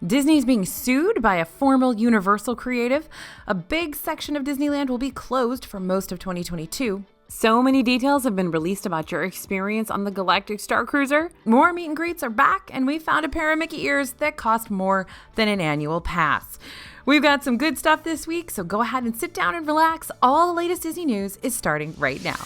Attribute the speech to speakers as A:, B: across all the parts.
A: Disney's being sued by a former Universal creative. A big section of Disneyland will be closed for most of 2022. So many details have been released about your experience on the Galactic Starcruiser. More meet and greets are back, and we found a pair of Mickey ears that cost more than an annual pass. We've got some good stuff this week, so go ahead and sit down and relax. All the latest Disney news is starting right now.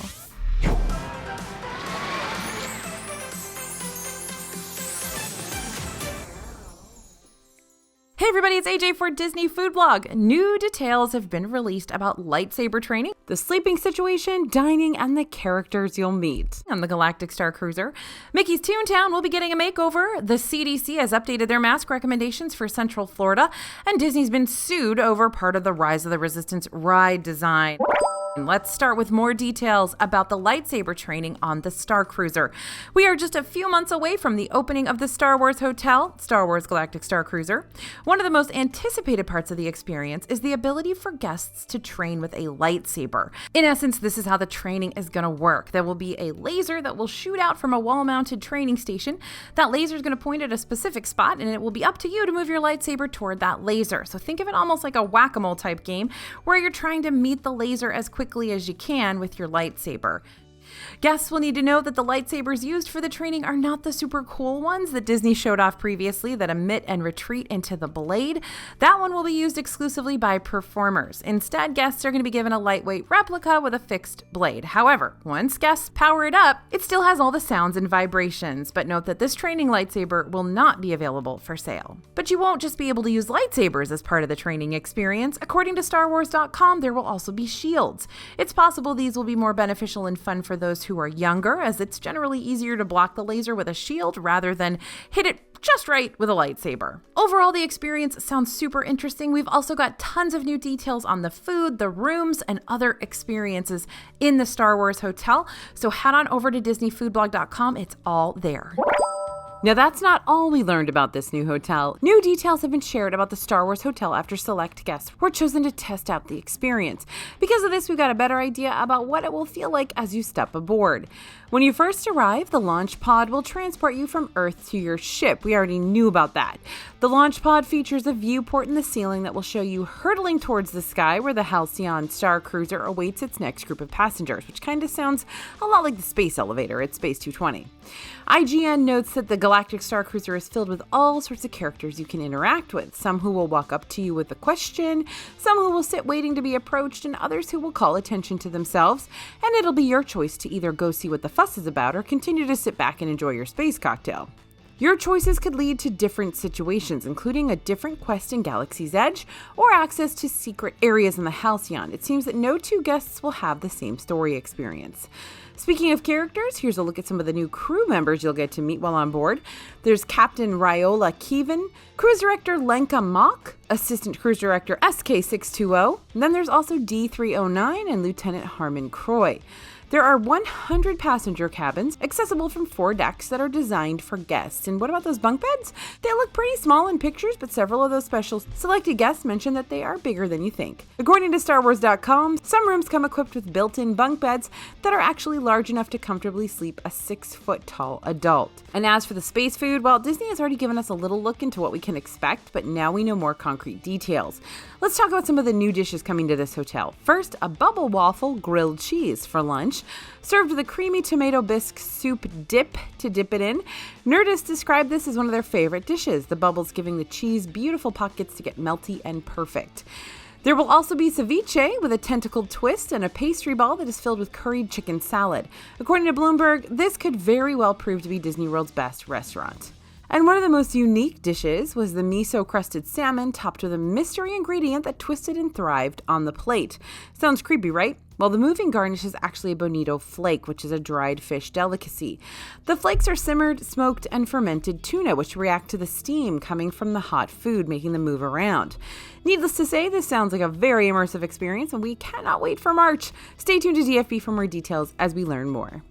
A: Hey everybody, it's AJ for Disney Food Blog. New details have been released about lightsaber training, the sleeping situation, dining, and the characters you'll meet on the Galactic Starcruiser. Mickey's Toontown will be getting a makeover. The CDC has updated their mask recommendations for Central Florida, and Disney's been sued over part of the Rise of the Resistance ride design. Let's start with more details about the lightsaber training on the Starcruiser. We are just a few months away from the opening of the Star Wars Hotel, Star Wars Galactic Starcruiser. One of the most anticipated parts of the experience is the ability for guests to train with a lightsaber. In essence, this is how the training is going to work. There will be a laser that will shoot out from a wall-mounted training station. That laser is going to point at a specific spot, and it will be up to you to move your lightsaber toward that laser. So think of it almost like a whack-a-mole type game where you're trying to meet the laser as quickly as you can with your lightsaber. Guests will need to know that the lightsabers used for the training are not the super cool ones that Disney showed off previously that emit and retreat into the blade. That one will be used exclusively by performers. Instead, guests are going to be given a lightweight replica with a fixed blade. However, once guests power it up, it still has all the sounds and vibrations, but note that this training lightsaber will not be available for sale. But you won't just be able to use lightsabers as part of the training experience. According to StarWars.com, there will also be shields. It's possible these will be more beneficial and fun for those who are younger, as it's generally easier to block the laser with a shield rather than hit it just right with a lightsaber. Overall, the experience sounds super interesting. We've also got tons of new details on the food, the rooms, and other experiences in the Star Wars Hotel. So head on over to DisneyFoodBlog.com. It's all there. Now, that's not all we learned about this new hotel. New details have been shared about the Star Wars Hotel after select guests were chosen to test out the experience. Because of this, we've got a better idea about what it will feel like as you step aboard. When you first arrive, the launch pod will transport you from Earth to your ship. We already knew about that. The launch pod features a viewport in the ceiling that will show you hurtling towards the sky where the Halcyon Starcruiser awaits its next group of passengers, which kind of sounds a lot like the space elevator at Space 220. IGN notes that the Galactic Starcruiser is filled with all sorts of characters you can interact with. Some who will walk up to you with a question, some who will sit waiting to be approached, and others who will call attention to themselves. And it'll be your choice to either go see what the fuss is about or continue to sit back and enjoy your space cocktail. Your choices could lead to different situations, including a different quest in Galaxy's Edge or access to secret areas in the Halcyon. It seems that no two guests will have the same story experience. Speaking of characters, here's a look at some of the new crew members you'll get to meet while on board. There's Captain Ryola Keevan, Cruise Director Lenka Mock, Assistant Cruise Director SK620, and then there's also D309 and Lieutenant Harmon Croy. There are 100 passenger cabins, accessible from 4 decks that are designed for guests. And what about those bunk beds? They look pretty small in pictures, but several of those special selected guests mention that they are bigger than you think. According to StarWars.com, some rooms come equipped with built-in bunk beds that are actually large enough to comfortably sleep a 6-foot-tall adult. And as for the space food, well, Disney has already given us a little look into what we can expect, but now we know more concrete details. Let's talk about some of the new dishes coming to this hotel. First, a bubble waffle grilled cheese for lunch, served with a creamy tomato bisque soup dip to dip it in. Nerdists describe this as one of their favorite dishes, the bubbles giving the cheese beautiful pockets to get melty and perfect. There will also be ceviche with a tentacled twist and a pastry ball that is filled with curried chicken salad. According to Bloomberg, this could very well prove to be Disney World's best restaurant. And one of the most unique dishes was the miso-crusted salmon topped with a mystery ingredient that twisted and thrived on the plate. Sounds creepy, right? Well, the moving garnish is actually a bonito flake, which is a dried fish delicacy. The flakes are simmered, smoked, and fermented tuna, which react to the steam coming from the hot food, making them move around. Needless to say, this sounds like a very immersive experience, and we cannot wait for March. Stay tuned to DFB for more details as we learn more.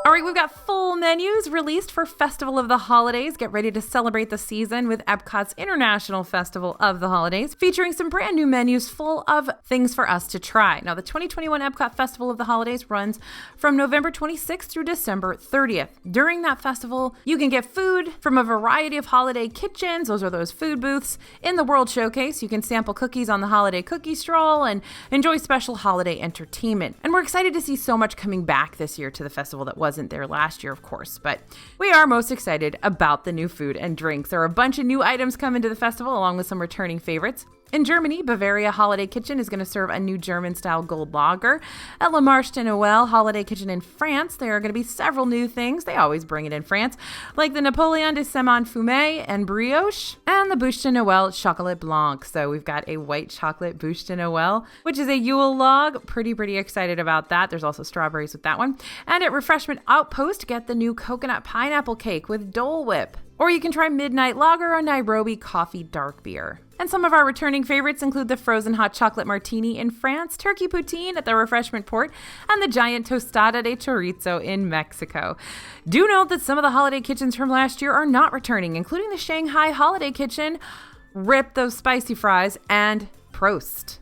A: All right, we've got full menus released for Festival of the Holidays. Get ready to celebrate the season with Epcot's International Festival of the Holidays, featuring some brand new menus full of things for us to try. Now, the 2021 Epcot Festival of the Holidays runs from November 26th through December 30th. During that festival, you can get food from a variety of holiday kitchens. Those are those food booths. In the World Showcase, you can sample cookies on the holiday cookie stroll and enjoy special holiday entertainment. And we're excited to see so much coming back this year to the festival that wasn't there last year, of course, but we are most excited about the new food and drinks. There are a bunch of new items coming to the festival, along with some returning favorites. In Germany, Bavaria Holiday Kitchen is going to serve a new German-style gold lager. At La Marche de Noël Holiday Kitchen in France, there are going to be several new things. They always bring it in France, like the Napoleon de Sémon Fumé and brioche, and the Bûche de Noël Chocolat Blanc. So we've got a white chocolate Bûche de Noël, which is a Yule log. Pretty excited about that. There's also strawberries with that one. And at Refreshment Outpost, get the new coconut pineapple cake with Dole Whip. Or you can try Midnight Lager or Nairobi Coffee Dark Beer. And some of our returning favorites include the frozen hot chocolate martini in France, turkey poutine at the Refreshment Port, and the giant tostada de chorizo in Mexico. Do note that some of the holiday kitchens from last year are not returning, including the Shanghai Holiday Kitchen. Rip those spicy fries and Prost.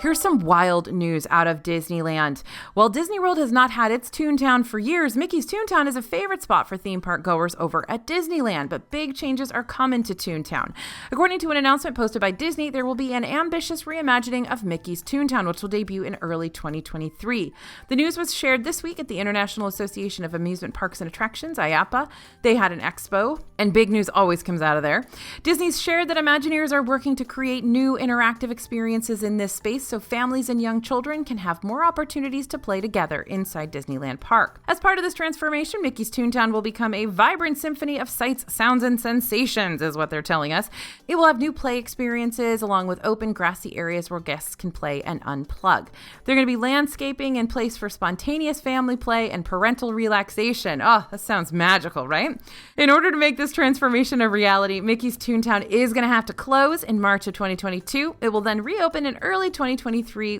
A: Here's some wild news out of Disneyland. While Disney World has not had its Toontown for years, Mickey's Toontown is a favorite spot for theme park goers over at Disneyland, but big changes are coming to Toontown. According to an announcement posted by Disney, there will be an ambitious reimagining of Mickey's Toontown, which will debut in early 2023. The news was shared this week at the International Association of Amusement Parks and Attractions, IAPA. They had an expo, and big news always comes out of there. Disney's shared that Imagineers are working to create new interactive experiences in this space, so families and young children can have more opportunities to play together inside Disneyland Park. As part of this transformation, Mickey's Toontown will become a vibrant symphony of sights, sounds, and sensations, is what they're telling us. It will have new play experiences along with open grassy areas where guests can play and unplug. They're going to be landscaping in place for spontaneous family play and parental relaxation. Oh, that sounds magical, right? In order to make this transformation a reality, Mickey's Toontown is going to have to close in March of 2022. It will then reopen in early 2023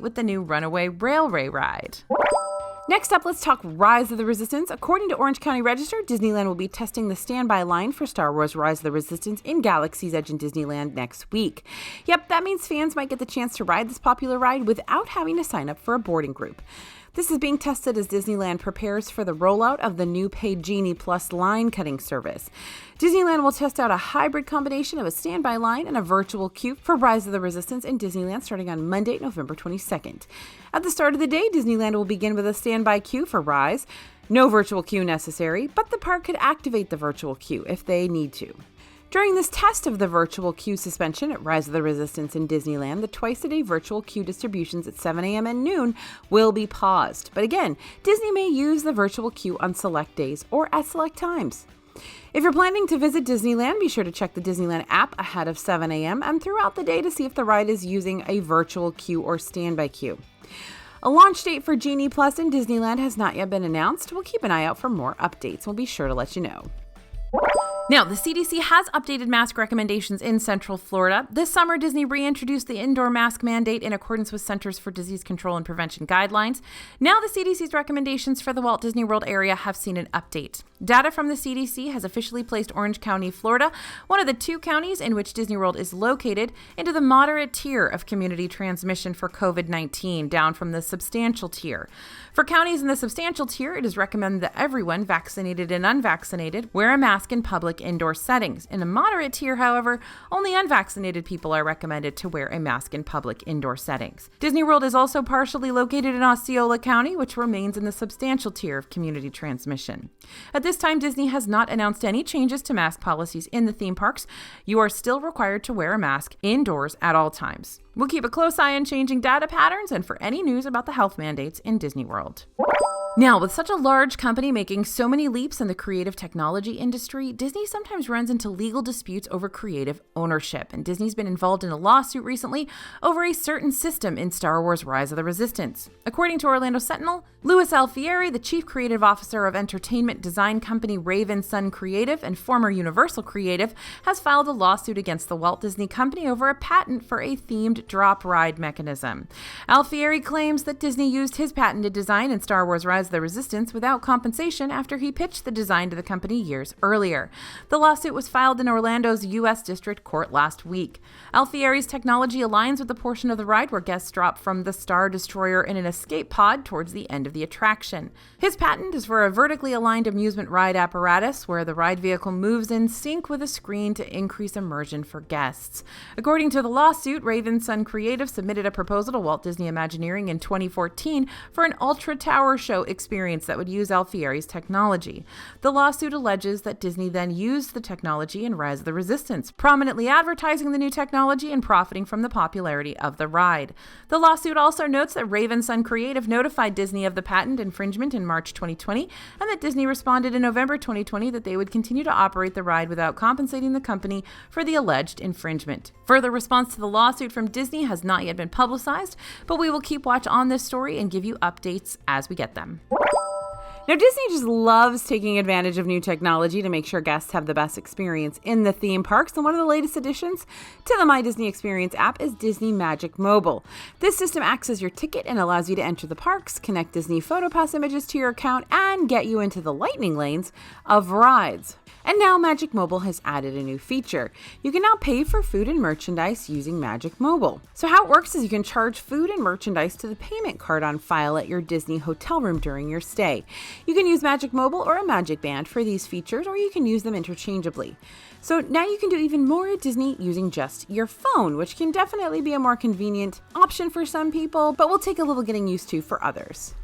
A: with the new Runaway Railway ride. Next up, let's talk Rise of the Resistance. According to Orange County Register, Disneyland will be testing the standby line for Star Wars Rise of the Resistance in Galaxy's Edge in Disneyland next week. Yep, that means fans might get the chance to ride this popular ride without having to sign up for a boarding group. This is being tested as Disneyland prepares for the rollout of the new Pay Genie Plus line cutting service. Disneyland will test out a hybrid combination of a standby line and a virtual queue for Rise of the Resistance in Disneyland starting on Monday, November 22nd. At the start of the day, Disneyland will begin with a standby queue for Rise. No virtual queue necessary, but the park could activate the virtual queue if they need to. During this test of the virtual queue suspension at Rise of the Resistance in Disneyland, the twice-a-day virtual queue distributions at 7 a.m. and noon will be paused. But again, Disney may use the virtual queue on select days or at select times. If you're planning to visit Disneyland, be sure to check the Disneyland app ahead of 7 a.m. and throughout the day to see if the ride is using a virtual queue or standby queue. A launch date for Genie Plus in Disneyland has not yet been announced. We'll keep an eye out for more updates. We'll be sure to let you know. Now, the CDC has updated mask recommendations in Central Florida. This summer, Disney reintroduced the indoor mask mandate in accordance with Centers for Disease Control and Prevention guidelines. Now, the CDC's recommendations for the Walt Disney World area have seen an update. Data from the CDC has officially placed Orange County, Florida, one of the two counties in which Disney World is located, into the moderate tier of community transmission for COVID-19, down from the substantial tier. For counties in the substantial tier, it is recommended that everyone, vaccinated and unvaccinated, wear a mask in public indoor settings. In the moderate tier, however, only unvaccinated people are recommended to wear a mask in public indoor settings. Disney World is also partially located in Osceola County, which remains in the substantial tier of community transmission. At this time, Disney has not announced any changes to mask policies in the theme parks. You are still required to wear a mask indoors at all times. We'll keep a close eye on changing data patterns and for any news about the health mandates in Disney World. Now, with such a large company making so many leaps in the creative technology industry, Disney sometimes runs into legal disputes over creative ownership, and Disney's been involved in a lawsuit recently over a certain system in Star Wars Rise of the Resistance. According to Orlando Sentinel, Louis Alfieri, the chief creative officer of entertainment design company Raven Sun Creative and former Universal Creative, has filed a lawsuit against the Walt Disney Company over a patent for a themed drop ride mechanism. Alfieri claims that Disney used his patented design in Star Wars Rise Rise of the Resistance without compensation after he pitched the design to the company years earlier. The lawsuit was filed in Orlando's U.S. District Court last week. Alfieri's technology aligns with the portion of the ride where guests drop from the Star Destroyer in an escape pod towards the end of the attraction. His patent is for a vertically aligned amusement ride apparatus where the ride vehicle moves in sync with a screen to increase immersion for guests. According to the lawsuit, Raven Sun Creative submitted a proposal to Walt Disney Imagineering in 2014 for an Ultra Tower show experience that would use Alfieri's technology. The lawsuit alleges that Disney then used the technology in Rise of the Resistance, prominently advertising the new technology and profiting from the popularity of the ride. The lawsuit also notes that Raven Sun Creative notified Disney of the patent infringement in March 2020, and that Disney responded in November 2020 that they would continue to operate the ride without compensating the company for the alleged infringement. Further response to the lawsuit from Disney has not yet been publicized, but we will keep watch on this story and give you updates as we get them. Now, Disney just loves taking advantage of new technology to make sure guests have the best experience in the theme parks, and one of the latest additions to the My Disney Experience app is Disney Magic Mobile. This system acts as your ticket and allows you to enter the parks, connect Disney PhotoPass images to your account, and get you into the lightning lanes of rides. And now Magic Mobile has added a new feature. You can now pay for food and merchandise using Magic Mobile. So how it works is you can charge food and merchandise to the payment card on file at your Disney hotel room during your stay. You can use Magic Mobile or a Magic Band for these features, or you can use them interchangeably. So now you can do even more at Disney using just your phone, which can definitely be a more convenient option for some people, but will take a little getting used to for others.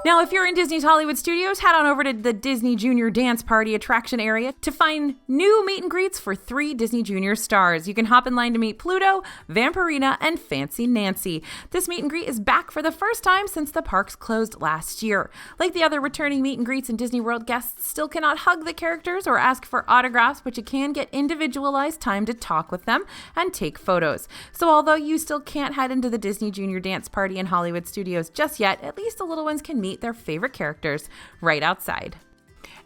A: Now, if you're in Disney's Hollywood Studios, head on over to the Disney Junior Dance Party attraction area to find new meet and greets for 3 Disney Junior stars. You can hop in line to meet Pluto, Vampirina, and Fancy Nancy. This meet and greet is back for the first time since the parks closed last year. Like the other returning meet and greets in Disney World, guests still cannot hug the characters or ask for autographs, but you can get individualized time to talk with them and take photos. So although you still can't head into the Disney Junior Dance Party in Hollywood Studios just yet, at least the little ones can meet their favorite characters right outside.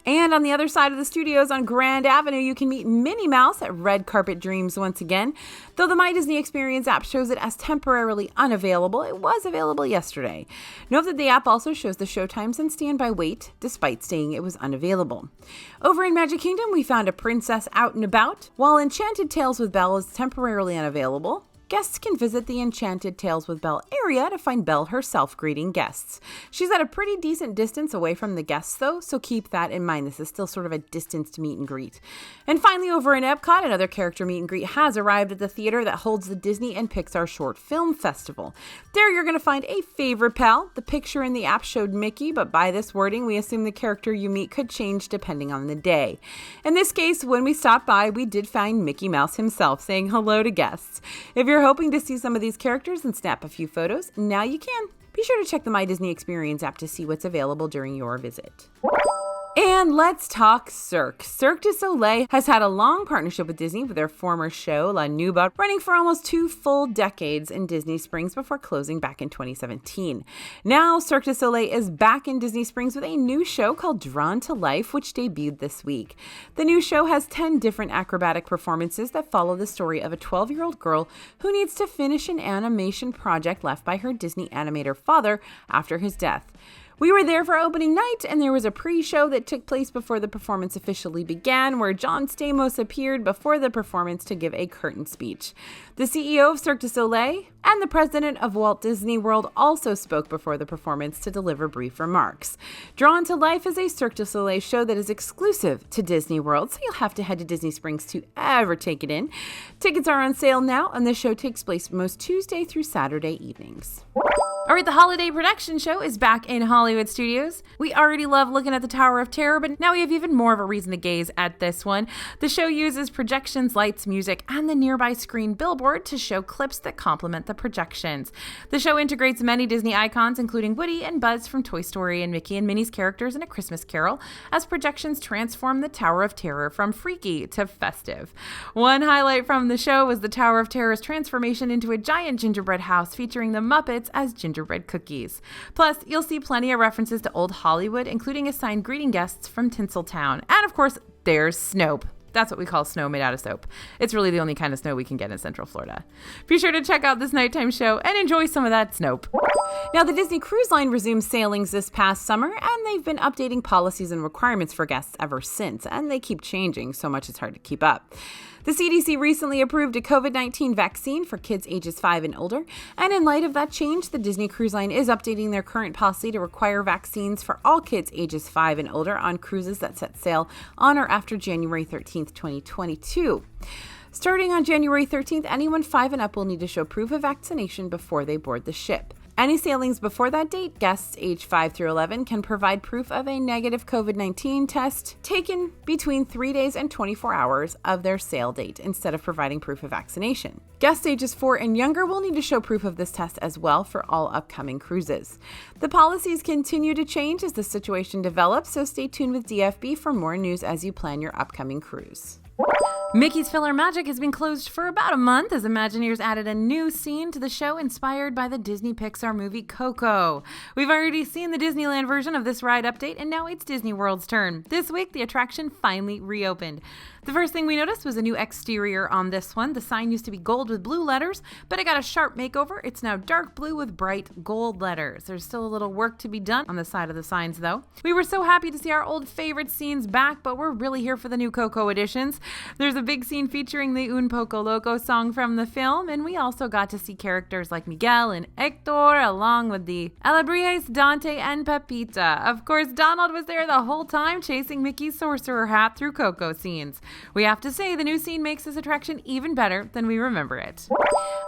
A: And on the other side of the studios on Grand Avenue, you can meet Minnie Mouse at Red Carpet Dreams once again. Though the My Disney Experience app shows it as temporarily unavailable, it was available yesterday. Note that the app also shows the showtimes and standby wait, despite saying it was unavailable. Over in Magic Kingdom, we found a princess out and about. While Enchanted Tales with Belle is temporarily unavailable, guests can visit the Enchanted Tales with Belle area to find Belle herself greeting guests. She's at a pretty decent distance away from the guests though, so keep that in mind. This is still sort of a distanced meet and greet. And finally, over in Epcot, another character meet and greet has arrived at the theater that holds the Disney and Pixar Short Film Festival. There you're going to find a favorite pal. The picture in the app showed Mickey, but by this wording, we assume the character you meet could change depending on the day. In this case, when we stopped by, we did find Mickey Mouse himself saying hello to guests. If you're hoping to see some of these characters and snap a few photos, now you can. Be sure to check the My Disney Experience app to see what's available during your visit. And let's talk Cirque. Cirque du Soleil has had a long partnership with Disney with their former show, La Nuba, running for almost 2 full decades in Disney Springs before closing back in 2017. Now, Cirque du Soleil is back in Disney Springs with a new show called Drawn to Life, which debuted this week. The new show has 10 different acrobatic performances that follow the story of a 12-year-old girl who needs to finish an animation project left by her Disney animator father after his death. We were there for opening night, and there was a pre-show that took place before the performance officially began, where John Stamos appeared before the performance to give a curtain speech. The CEO of Cirque du Soleil and the president of Walt Disney World also spoke before the performance to deliver brief remarks. Drawn to Life is a Cirque du Soleil show that is exclusive to Disney World, so you'll have to head to Disney Springs to ever take it in. Tickets are on sale now, and the show takes place most Tuesday through Saturday evenings. All right, the Holiday Production Show is back in Hollywood Studios. We already love looking at the Tower of Terror, but now we have even more of a reason to gaze at this one. The show uses projections, lights, music, and the nearby screen billboard to show clips that complement the projections. The show integrates many Disney icons, including Woody and Buzz from Toy Story and Mickey and Minnie's characters in A Christmas Carol, as projections transform the Tower of Terror from freaky to festive. One highlight from the show was the Tower of Terror's transformation into a giant gingerbread house featuring the Muppets as gingerbread cookies. Plus, you'll see plenty of references to old Hollywood, including a sign greeting guests from Tinseltown. And of course, there's Snope. That's what we call snow made out of soap. It's really the only kind of snow we can get in Central Florida. Be sure to check out this nighttime show and enjoy some of that snope. Now, the Disney Cruise Line resumed sailings this past summer, and they've been updating policies and requirements for guests ever since, and they keep changing so much it's hard to keep up. The CDC recently approved a COVID-19 vaccine for kids ages 5 and older, and in light of that change, the Disney Cruise Line is updating their current policy to require vaccines for all kids ages 5 and older on cruises that set sail on or after January 13th, 2022. Starting on January 13th, anyone 5 and up will need to show proof of vaccination before they board the ship. Any sailings before that date, guests aged 5 through 11 can provide proof of a negative COVID-19 test taken between 3 days and 24 hours of their sail date instead of providing proof of vaccination. Guests ages 4 and younger will need to show proof of this test as well for all upcoming cruises. The policies continue to change as the situation develops, so stay tuned with DFB for more news as you plan your upcoming cruise. Mickey's Filler Magic has been closed for about a month as Imagineers added a new scene to the show inspired by the Disney Pixar movie Coco. We've already seen the Disneyland version of this ride update, and now it's Disney World's turn. This week, the attraction finally reopened. The first thing we noticed was a new exterior on this one. The sign used to be gold with blue letters, but it got a sharp makeover. It's now dark blue with bright gold letters. There's still a little work to be done on the side of the signs, though. We were so happy to see our old favorite scenes back, but we're really here for the new Coco editions. There's a big scene featuring the Un Poco Loco song from the film, and we also got to see characters like Miguel and Hector, along with the Alabries, Dante, and Pepita. Of course, Donald was there the whole time, chasing Mickey's sorcerer hat through Coco scenes. We have to say, the new scene makes this attraction even better than we remember it.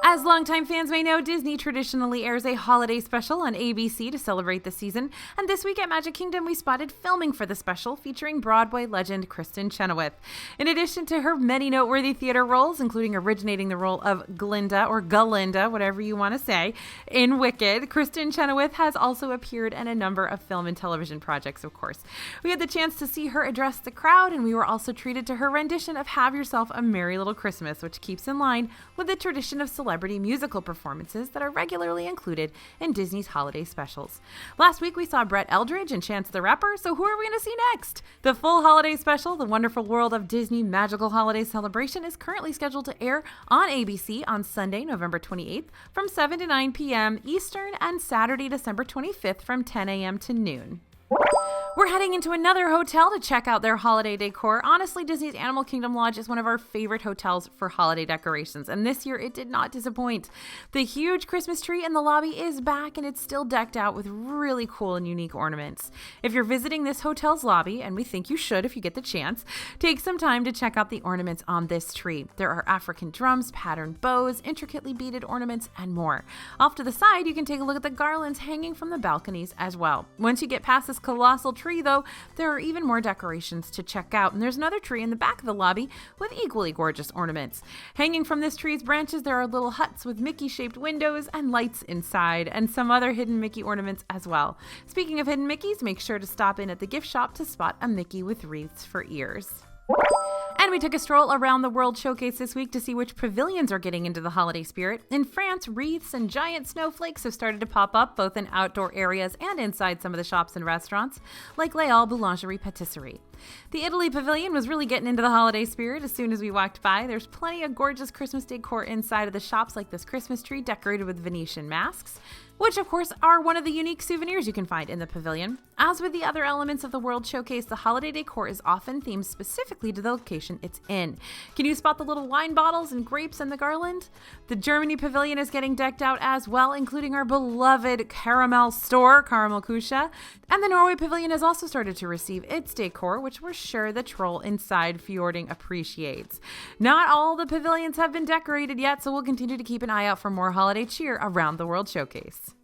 A: As longtime fans may know, Disney traditionally airs a holiday special on ABC to celebrate the season, and this week at Magic Kingdom, we spotted filming for the special featuring Broadway legend Kristin Chenoweth. In addition to her many noteworthy theater roles, including originating the role of Glinda, or Galinda, whatever you want to say, in Wicked, Kristin Chenoweth has also appeared in a number of film and television projects, of course. We had the chance to see her address the crowd, and we were also treated to her rendition of Have Yourself a Merry Little Christmas, which keeps in line with the tradition of celebrity musical performances that are regularly included in Disney's holiday specials. Last week, we saw Brett Eldridge and Chance the Rapper, so who are we going to see next? The full holiday special, The Wonderful World of Disney Magical Holiday Celebration, is currently scheduled to air on ABC on Sunday, November 28th from 7 to 9 p.m. Eastern and Saturday, December 25th from 10 a.m. to noon. We're heading into another hotel to check out their holiday decor. Honestly, Disney's Animal Kingdom Lodge is one of our favorite hotels for holiday decorations, and this year it did not disappoint. The huge Christmas tree in the lobby is back, and it's still decked out with really cool and unique ornaments. If you're visiting this hotel's lobby, and we think you should if you get the chance, take some time to check out the ornaments on this tree. There are African drums, patterned bows, intricately beaded ornaments, and more. Off to the side, you can take a look at the garlands hanging from the balconies as well. Once you get past this colossal tree, though, there are even more decorations to check out, and there's another tree in the back of the lobby with equally gorgeous ornaments. Hanging from this tree's branches, there are little huts with Mickey-shaped windows and lights inside, and some other hidden Mickey ornaments as well. Speaking of hidden Mickeys, make sure to stop in at the gift shop to spot a Mickey with wreaths for ears. And we took a stroll around the World Showcase this week to see which pavilions are getting into the holiday spirit. In France, wreaths and giant snowflakes have started to pop up both in outdoor areas and inside some of the shops and restaurants, like Les Halles Boulangerie Patisserie. The Italy pavilion was really getting into the holiday spirit as soon as we walked by. There's plenty of gorgeous Christmas decor inside of the shops, like this Christmas tree decorated with Venetian masks, which of course are one of the unique souvenirs you can find in the pavilion. As with the other elements of the World Showcase, the holiday decor is often themed specifically to the location it's in. Can you spot the little wine bottles and grapes in the garland? The Germany pavilion is getting decked out as well, including our beloved caramel store, Caramel Kusha. And the Norway pavilion has also started to receive its decor, which we're sure the troll inside Fjording appreciates. Not all the pavilions have been decorated yet, so we'll continue to keep an eye out for more holiday cheer around the World Showcase.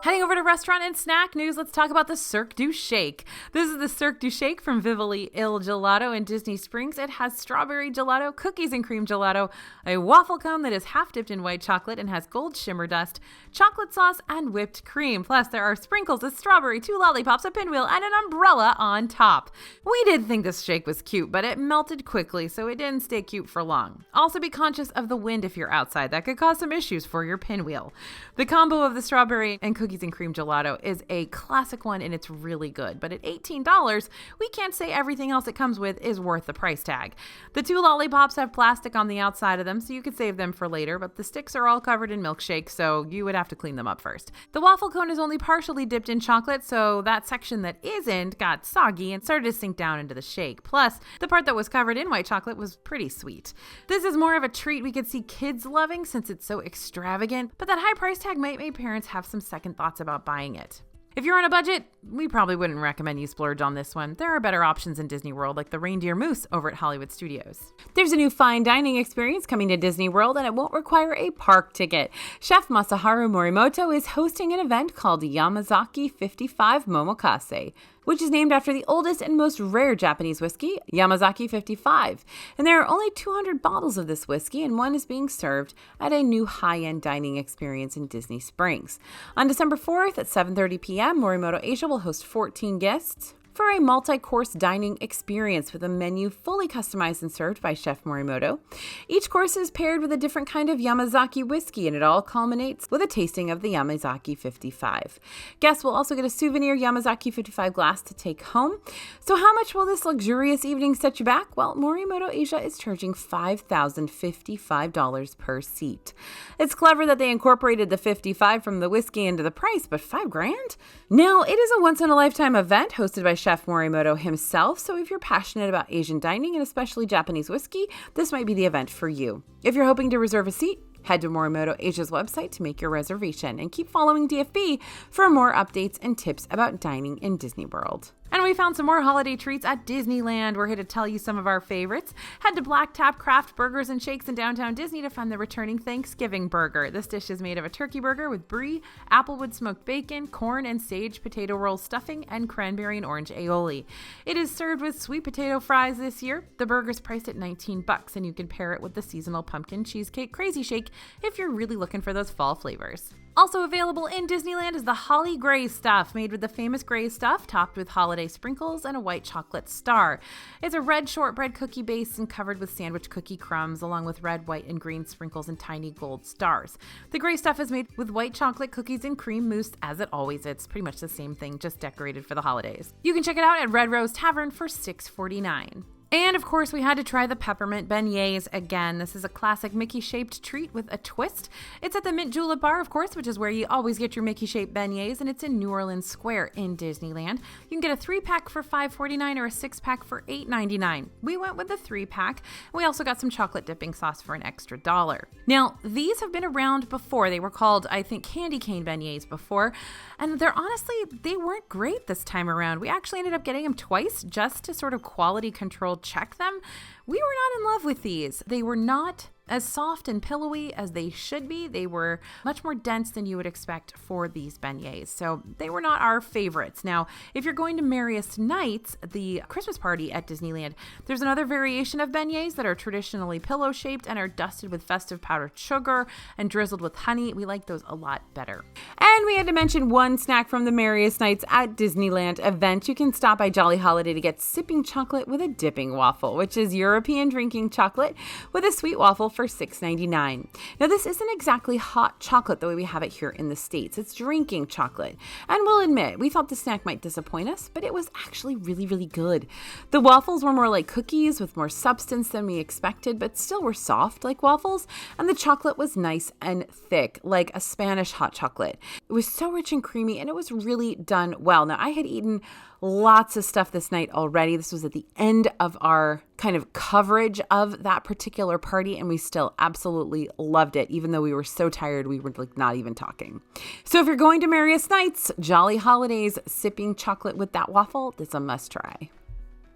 A: Heading over to restaurant and snack news, let's talk about the Cirque du Shake. This is the Cirque du Shake from Vivoli Il Gelato in Disney Springs. It has strawberry gelato, cookies and cream gelato, a waffle cone that is half dipped in white chocolate and has gold shimmer dust, chocolate sauce, and whipped cream. Plus, there are sprinkles of strawberry, 2 lollipops, a pinwheel, and an umbrella on top. We did think this shake was cute, but it melted quickly, so it didn't stay cute for long. Also, be conscious of the wind if you're outside. That could cause some issues for your pinwheel. The combo of the strawberry and cookies cookies and cream gelato is a classic one and it's really good. But at $18, we can't say everything else it comes with is worth the price tag. The 2 lollipops have plastic on the outside of them, so you could save them for later, but the sticks are all covered in milkshake, so you would have to clean them up first. The waffle cone is only partially dipped in chocolate, so that section that isn't got soggy and started to sink down into the shake. Plus, the part that was covered in white chocolate was pretty sweet. This is more of a treat we could see kids loving since it's so extravagant, but that high price tag might make parents have some second thoughts about buying it. If you're on a budget, we probably wouldn't recommend you splurge on this one. There are better options in Disney World, like the reindeer mousse over at Hollywood Studios. There's a new fine dining experience coming to Disney World, and it won't require a park ticket. Chef Masaharu Morimoto is hosting an event called YAMAZAKI 55 MOMOKASE, which is named after the oldest and most rare Japanese whiskey, YAMAZAKI 55. And there are only 200 bottles of this whiskey, and one is being served at a new high-end dining experience in Disney Springs. On December 4th at 7:30 p.m., Morimoto Asia will host 14 guests for a multi-course dining experience with a menu fully customized and served by Chef Morimoto. Each course is paired with a different kind of Yamazaki whiskey, and it all culminates with a tasting of the Yamazaki 55. Guests will also get a souvenir Yamazaki 55 glass to take home. So how much will this luxurious evening set you back? Well, Morimoto Asia is charging $5,055 per seat. It's clever that they incorporated the 55 from the whiskey into the price, but $5,000? Now, it is a once-in-a-lifetime event hosted by Chef Morimoto himself, so if you're passionate about Asian dining and especially Japanese whiskey, this might be the event for you. If you're hoping to reserve a seat, head to Morimoto Asia's website to make your reservation and keep following DFB for more updates and tips about dining in Disney World. And we found some more holiday treats at Disneyland. We're here to tell you some of our favorites. Head to Black Tap Craft Burgers and Shakes in downtown Disney to find the returning Thanksgiving burger. This dish is made of a turkey burger with brie, applewood smoked bacon, corn and sage potato roll stuffing, and cranberry and orange aioli. It is served with sweet potato fries this year. The burger's priced at $19, and you can pair it with the seasonal pumpkin cheesecake crazy shake if you're really looking for those fall flavors. Also available in Disneyland is the Holly Gray Stuff, made with the famous gray stuff, topped with holiday sprinkles and a white chocolate star. It's a red shortbread cookie base and covered with sandwich cookie crumbs, along with red, white, and green sprinkles and tiny gold stars. The gray stuff is made with white chocolate cookies and cream mousse, as it always is. It's pretty much the same thing, just decorated for the holidays. You can check it out at Red Rose Tavern for $6.49. And of course, we had to try the peppermint beignets again. This is a classic Mickey-shaped treat with a twist. It's at the Mint Julep Bar, of course, which is where you always get your Mickey-shaped beignets, and it's in New Orleans Square in Disneyland. You can get a 3-pack for $5.49 or a 6-pack for $8.99. We went with the 3-pack. We also got some chocolate dipping sauce for an extra $1. Now, these have been around before. They were called, I think, candy cane beignets before, and they weren't great this time around. We actually ended up getting them twice just to sort of quality control check them. We were not in love with these. They were not as soft and pillowy as they should be. They were much more dense than you would expect for these beignets. So they were not our favorites. Now, if you're going to Merriest Nights, the Christmas party at Disneyland, there's another variation of beignets that are traditionally pillow-shaped and are dusted with festive powdered sugar and drizzled with honey. We like those a lot better. And we had to mention one snack from the Merriest Nights at Disneyland event. You can stop by Jolly Holiday to get sipping chocolate with a dipping waffle, which is European drinking chocolate with a sweet waffle for $6.99. Now, this isn't exactly hot chocolate the way we have it here in the States. It's drinking chocolate. And we'll admit, we thought the snack might disappoint us, but it was actually really, really good. The waffles were more like cookies with more substance than we expected, but still were soft like waffles. And the chocolate was nice and thick, like a Spanish hot chocolate. It was so rich and creamy, and it was really done well. Now, I had eaten lots of stuff this night already. This was at the end of our kind of coverage of that particular party, and we still absolutely loved it, even though we were so tired we were like not even talking. So if you're going to Merriest Nights, Jolly Holidays, sipping chocolate with that waffle, that's a must try.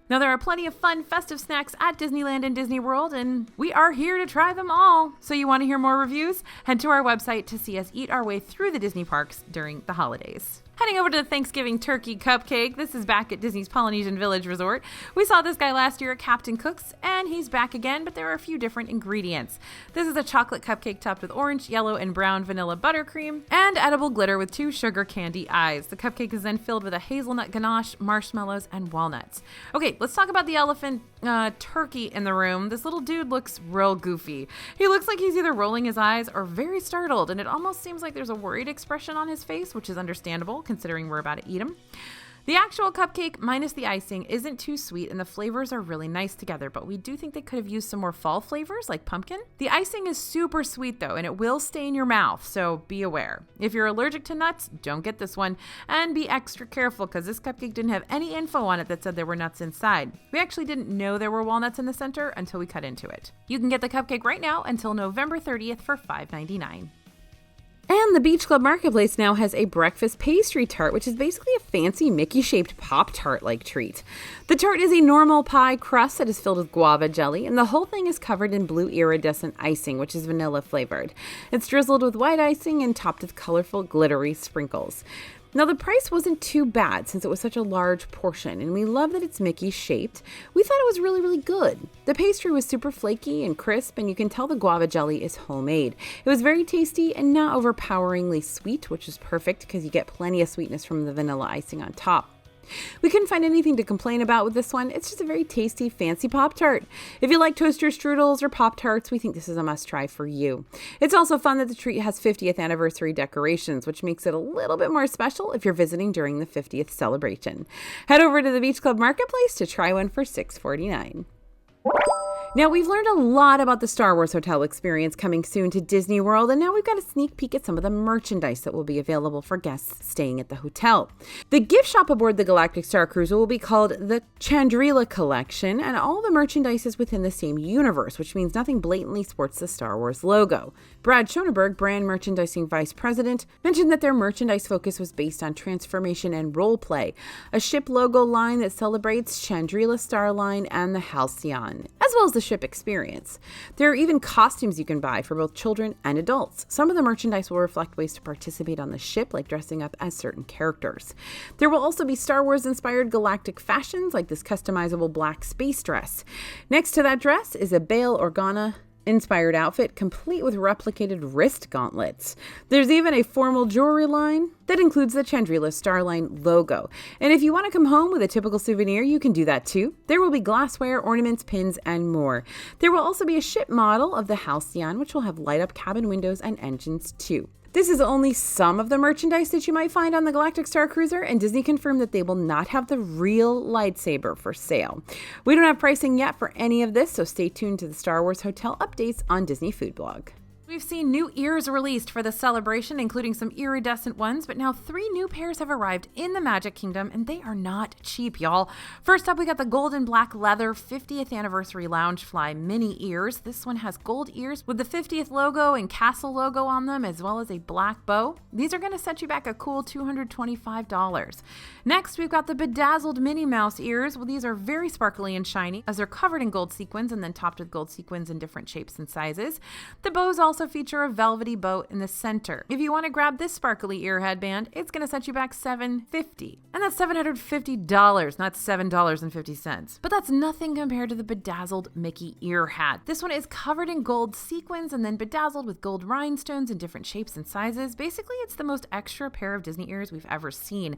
A: Now, there are plenty of fun festive snacks at Disneyland and Disney World, and we are here to try them all. So you want to hear more reviews? Head to our website to see us eat our way through the Disney parks during the holidays. Heading over to the Thanksgiving turkey cupcake. This is back at Disney's Polynesian Village Resort. We saw this guy last year at Captain Cook's, and he's back again, but there are a few different ingredients. This is a chocolate cupcake topped with orange, yellow, and brown vanilla buttercream, and edible glitter with 2 sugar candy eyes. The cupcake is then filled with a hazelnut ganache, marshmallows, and walnuts. Okay, let's talk about the elephant turkey in the room, this little dude looks real goofy. He looks like he's either rolling his eyes or very startled, and it almost seems like there's a worried expression on his face, which is understandable considering we're about to eat him. The actual cupcake, minus the icing, isn't too sweet, and the flavors are really nice together, but we do think they could have used some more fall flavors like pumpkin. The icing is super sweet though, and it will stay in your mouth, so be aware. If you're allergic to nuts, don't get this one, and be extra careful because this cupcake didn't have any info on it that said there were nuts inside. We actually didn't know there were walnuts in the center until we cut into it. You can get the cupcake right now until November 30th for $5.99. And the Beach Club Marketplace now has a breakfast pastry tart, which is basically a fancy Mickey-shaped Pop-Tart-like treat. The tart is a normal pie crust that is filled with guava jelly, and the whole thing is covered in blue iridescent icing, which is vanilla flavored. It's drizzled with white icing and topped with colorful, glittery sprinkles. Now, the price wasn't too bad since it was such a large portion, and we love that it's Mickey-shaped. We thought it was really, really good. The pastry was super flaky and crisp, and you can tell the guava jelly is homemade. It was very tasty and not overpoweringly sweet, which is perfect because you get plenty of sweetness from the vanilla icing on top. We couldn't find anything to complain about with this one. It's just a very tasty, fancy Pop-Tart. If you like toaster strudels or Pop-Tarts, we think this is a must-try for you. It's also fun that the treat has 50th anniversary decorations, which makes it a little bit more special if you're visiting during the 50th celebration. Head over to the Beach Club Marketplace to try one for $6.49. Now, we've learned a lot about the Star Wars Hotel experience coming soon to Disney World, and now we've got a sneak peek at some of the merchandise that will be available for guests staying at the hotel. The gift shop aboard the Galactic Starcruiser will be called the Chandrila Collection, and all the merchandise is within the same universe, which means nothing blatantly sports the Star Wars logo. Brad Schoenberg, brand merchandising vice president, mentioned that their merchandise focus was based on transformation and role play, a ship logo line that celebrates Chandrila Starline and the Halcyon, as well as the ship experience. There are even costumes you can buy for both children and adults. Some of the merchandise will reflect ways to participate on the ship, like dressing up as certain characters. There will also be Star Wars-inspired galactic fashions, like this customizable black space dress. Next to that dress is a Bail Organa inspired outfit complete with replicated wrist gauntlets. There's even a formal jewelry line that includes the Chandrila Starline logo. And if you want to come home with a typical souvenir, you can do that too. There will be glassware, ornaments, pins, and more. There will also be a ship model of the Halcyon, which will have light-up cabin windows and engines too. This is only some of the merchandise that you might find on the Galactic Starcruiser, and Disney confirmed that they will not have the real lightsaber for sale. We don't have pricing yet for any of this, so stay tuned to the Star Wars Hotel updates on Disney Food Blog. We've seen new ears released for the celebration, including some iridescent ones, but now 3 new pairs have arrived in the Magic Kingdom, and they are not cheap, y'all. First up, we got the gold and black leather 50th anniversary Loungefly mini ears. This one has gold ears with the 50th logo and castle logo on them, as well as a black bow. These are going to set you back a cool $225. Next, we've got the bedazzled Minnie Mouse ears. Well, these are very sparkly and shiny, as they're covered in gold sequins and then topped with gold sequins in different shapes and sizes. The bows also feature a velvety bow in the center. If you want to grab this sparkly ear headband, it's going to set you back $750. And that's $750, not $7.50. But that's nothing compared to the bedazzled Mickey ear hat. This one is covered in gold sequins and then bedazzled with gold rhinestones in different shapes and sizes. Basically, it's the most extra pair of Disney ears we've ever seen.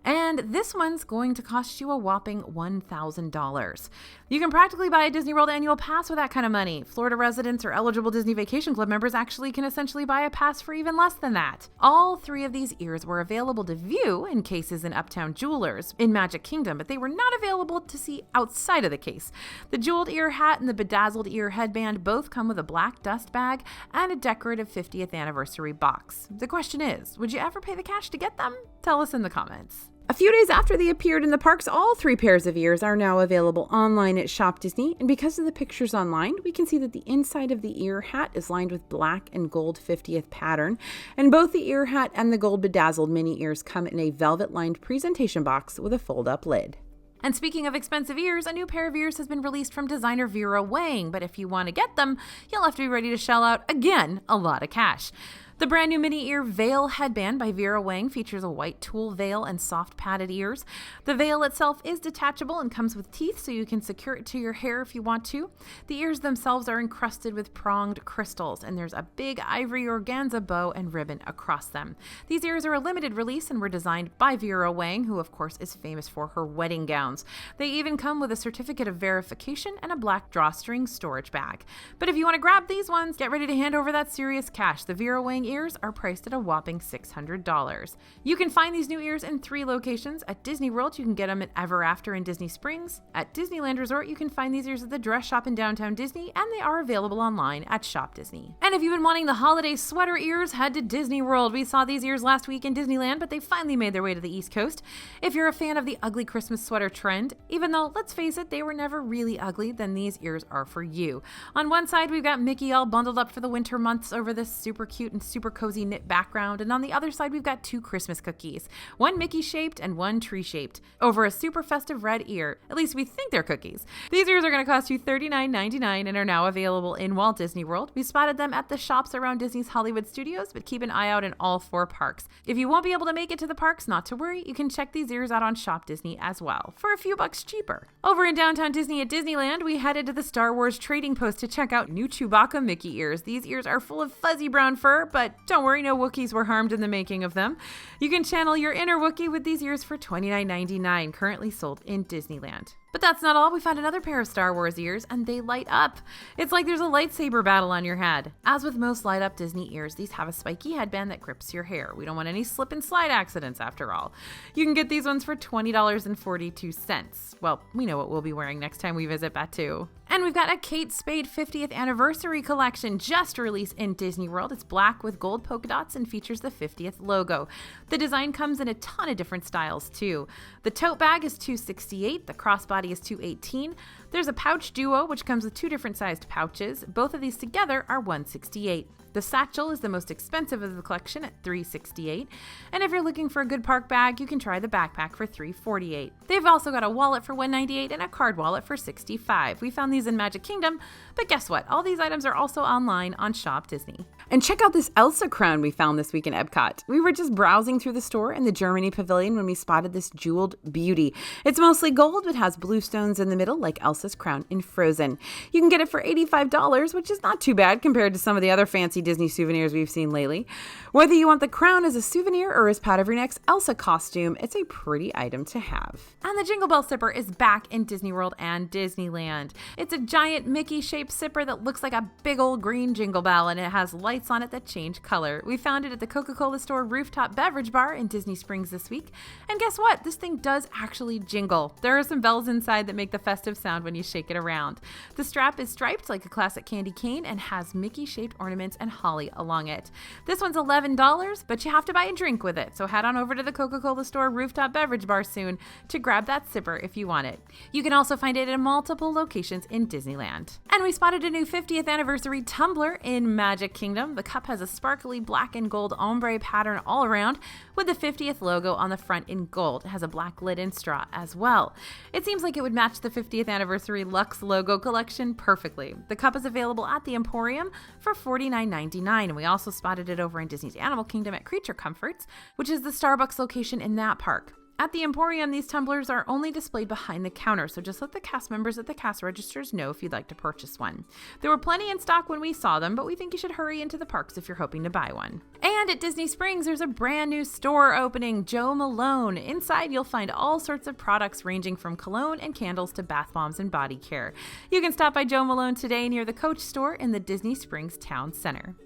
A: And this one's going to cost you a whopping $1,000. You can practically buy a Disney World annual pass with that kind of money. Florida residents or eligible Disney Vacation Club members actually can essentially buy a pass for even less than that. All 3 of these ears were available to view in cases in Uptown Jewelers in Magic Kingdom, but they were not available to see outside of the case. The jeweled ear hat and the bedazzled ear headband both come with a black dust bag and a decorative 50th anniversary box. The question is, would you ever pay the cash to get them? Tell us in the comments. A few days after they appeared in the parks, all 3 pairs of ears are now available online at Shop Disney, and because of the pictures online, we can see that the inside of the ear hat is lined with black and gold 50th pattern, and both the ear hat and the gold bedazzled mini ears come in a velvet-lined presentation box with a fold-up lid. And speaking of expensive ears, a new pair of ears has been released from designer Vera Wang, but if you want to get them, you'll have to be ready to shell out, again, a lot of cash. The brand new mini ear veil headband by Vera Wang features a white tulle veil and soft padded ears. The veil itself is detachable and comes with teeth, so you can secure it to your hair if you want to. The ears themselves are encrusted with pronged crystals, and there's a big ivory organza bow and ribbon across them. These ears are a limited release and were designed by Vera Wang, who of course is famous for her wedding gowns. They even come with a certificate of verification and a black drawstring storage bag. But if you want to grab these ones, get ready to hand over that serious cash. The Vera Wang ears are priced at a whopping $600. You can find these new ears in 3 locations. At Disney World, you can get them at Ever After in Disney Springs. At Disneyland Resort, you can find these ears at the dress shop in downtown Disney, and they are available online at Shop Disney. And if you've been wanting the holiday sweater ears, head to Disney World. We saw these ears last week in Disneyland, but they finally made their way to the East Coast. If you're a fan of the ugly Christmas sweater trend, even though, let's face it, they were never really ugly, then these ears are for you. On one side, we've got Mickey all bundled up for the winter months over this super cute and super cozy knit background, and on the other side, we've got 2 Christmas cookies, one Mickey-shaped and one tree-shaped, over a super festive red ear. At least we think they're cookies. These ears are going to cost you $39.99 and are now available in Walt Disney World. We spotted them at the shops around Disney's Hollywood Studios, but keep an eye out in all 4 parks. If you won't be able to make it to the parks, not to worry, you can check these ears out on Shop Disney as well, for a few bucks cheaper. Over in downtown Disney at Disneyland, we headed to the Star Wars Trading Post to check out new Chewbacca Mickey ears. These ears are full of fuzzy brown fur, but don't worry, no Wookiees were harmed in the making of them. You can channel your inner Wookiee with these ears for $29.99, currently sold in Disneyland. But that's not all. We found another pair of Star Wars ears, and they light up. It's like there's a lightsaber battle on your head. As with most light-up Disney ears, these have a spiky headband that grips your hair. We don't want any slip and slide accidents after all. You can get these ones for $20.42. Well, we know what we'll be wearing next time we visit Batuu. And we've got a Kate Spade 50th Anniversary collection just released in Disney World. It's black with gold polka dots and features the 50th logo. The design comes in a ton of different styles too. The tote bag is $268, the crossbody is $218. There's a pouch duo, which comes with 2 different sized pouches. Both of these together are $168. The satchel is the most expensive of the collection at $368. And if you're looking for a good park bag, you can try the backpack for $348. They've also got a wallet for $198 and a card wallet for $65. We found these in Magic Kingdom, but guess what? All these items are also online on Shop Disney. And check out this Elsa Crown we found this week in Epcot. We were just browsing through the store in the Germany pavilion when we spotted this jeweled beauty. It's mostly gold, but has blue stones in the middle like Elsa's crown in Frozen. You can get it for $85, which is not too bad compared to some of the other fancy Disney souvenirs we've seen lately. Whether you want the crown as a souvenir or as part of your next Elsa costume, it's a pretty item to have. And the Jingle Bell Sipper is back in Disney World and Disneyland. It's a giant Mickey-shaped sipper that looks like a big old green jingle bell, and it has lights on it that change color. We found it at the Coca-Cola store rooftop beverage bar in Disney Springs this week. And guess what? This thing does actually jingle. There are some bells inside that make the festive sound when you shake it around. The strap is striped like a classic candy cane and has Mickey-shaped ornaments and holly along it. This one's $11, but you have to buy a drink with it, so head on over to the Coca-Cola store rooftop beverage bar soon to grab that sipper if you want it. You can also find it in multiple locations in Disneyland. And we spotted a new 50th Anniversary Tumbler in Magic Kingdom. The cup has a sparkly black and gold ombre pattern all around with the 50th logo on the front in gold. It has a black lid and straw as well. It seems like it would match the 50th Anniversary Luxe logo collection perfectly. The cup is available at the Emporium for $49.99, and we also spotted it over in Disney's Animal Kingdom at Creature Comforts, which is the Starbucks location in that park. At the Emporium, these tumblers are only displayed behind the counter, so just let the cast members at the cash registers know if you'd like to purchase one. There were plenty in stock when we saw them, but we think you should hurry into the parks if you're hoping to buy one. And at Disney Springs, there's a brand new store opening, Jo Malone. Inside, you'll find all sorts of products ranging from cologne and candles to bath bombs and body care. You can stop by Jo Malone today near the Coach store in the Disney Springs Town Center.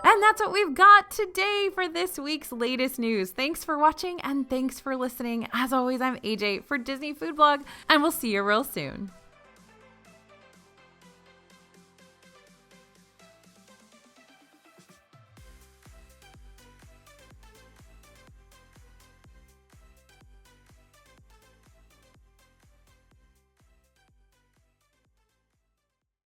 A: And that's what we've got today for this week's latest news. Thanks for watching and thanks for listening. As always, I'm AJ for Disney Food Blog, and we'll see you real soon.